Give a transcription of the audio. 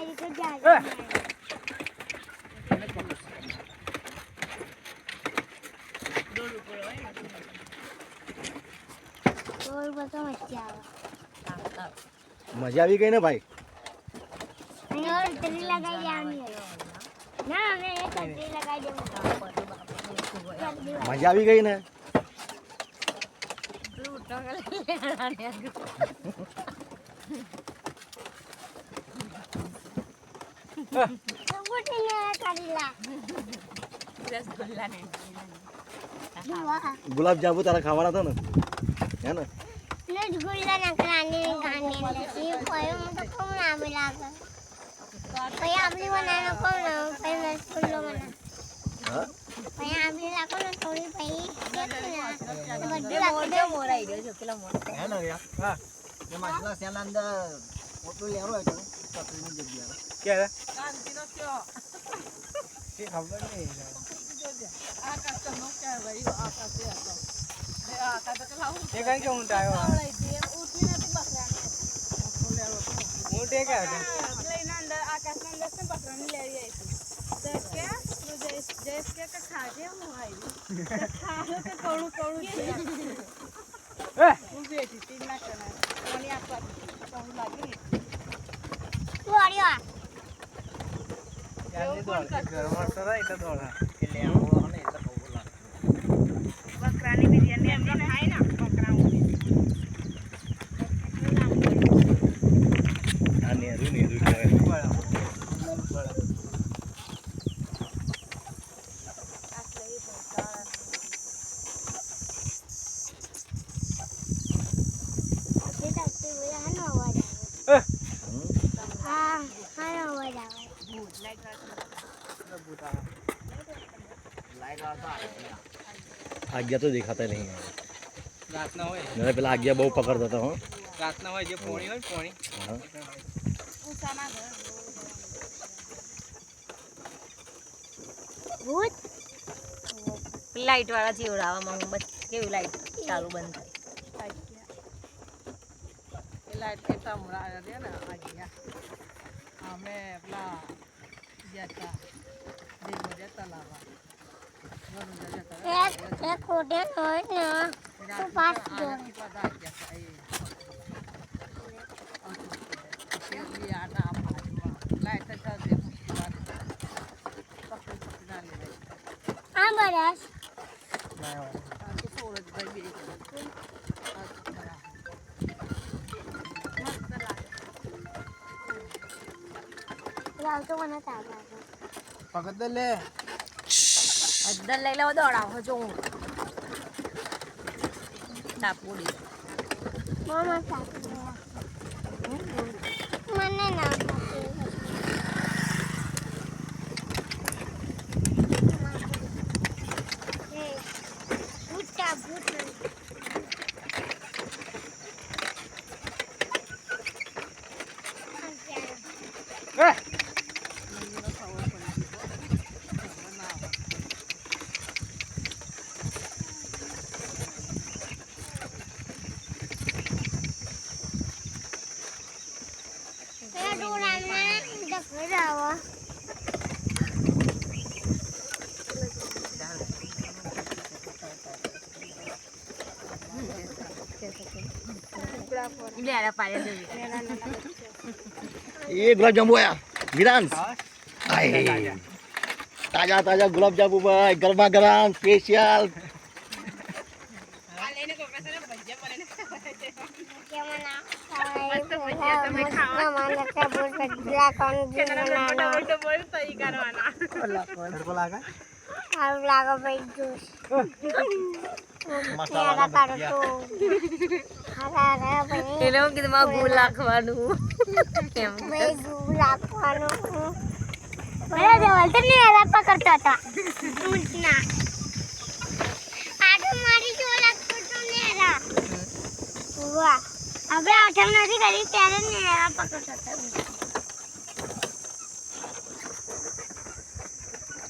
મારી તો જાય મજા આવી ગઈ ને ભાઈ? મજા આવી ગઈ ને? ગુલાબ જાંબુ તારા ખાવાના હતા ને, હે ને? રસગુલ્લા નકરાની ગાની લઈ કોયો તો કોમ ના લાગે પછી આપણી બનાનો કોમ ના પછી રસગુલ્લો બના હા પછી આપણી લાકો ને થોડી પછી બધું મોરાઈ ગયો જો પેલા મોર હે ને યાર? હા એ માછલા સેના અંદર ઓટલું લેરો હોય તો ચકરીની જગ્યા કે રે શાંતિનો કયો કે ખબર નહીં આકાશ નો કે ભાઈ આકાશ એ હતો એ આકાશ તો લાવું એ કઈ કે ઊંટ આવ્યો ઉઠી નથી બકરાને ઊંટ એ કે હતો લઈને અંદર આકાશના અંદર છે બકરાને લેવી આવી તો કે જયેશ કે ખાજે હું આવી ખાજો કે થોડું થોડું હું બેઠી તી ના કરાય મને આપવા થોડું લાગે ને તું આર્યો યારની દોડ ઘરમાં સરા એટલે દોડ એટલે આવો ને એટલે બહુ લાગે બકરાની બિરયાની એમ ખાય ને બકરા આ નેરું કહેવાય आज्ञा तो दिखाता नहीं है रात ना होए मेरे पहले आज्ञा बहुत पकड़ता था हूँ रात ना होए जे पोणी होय पोणी हाँ ઉસાના ઘર ભૂત લાઈટ વાળા જીવડાવવામાં હું બસ કેવી લાઈટ ચાલુ બંધ થાય એ લાઈટ કેટલા હમણાં રહ્યા ને આ ગયા અમે પેલા ગયા હતા જે જતા લાવવા એક હોટેલ હોય ને તો પાસ જોડે આ બરસ લાવતો મને તાજા पकड़ दे ले અદ્દર લઈ લેવો દોડાવો જો હું તાપુડી મામા સાચું મને ના ભૂટા ભૂત લેરા પાડે દેવી ये गुलाब जामुन आया विरांश आए ताजा ताजा गुलाब जामुन भाई गरमा गरम स्पेशल લાગો ભાઈ જ્યુસ મસાલા કાઢો તો હારા ભાઈ એને હું કીધું માં ગુ લાખવાનું કેમ ભાઈ ગુ લાખવાનું બરાબર દેવલ તો ને આલા પકડતા હતા ઊંટના આટો મારી જો લાગતો તો ને આલા વાહ આપણે આઠમ નથી કરી ત્યારે ને આલા પકડતા હતા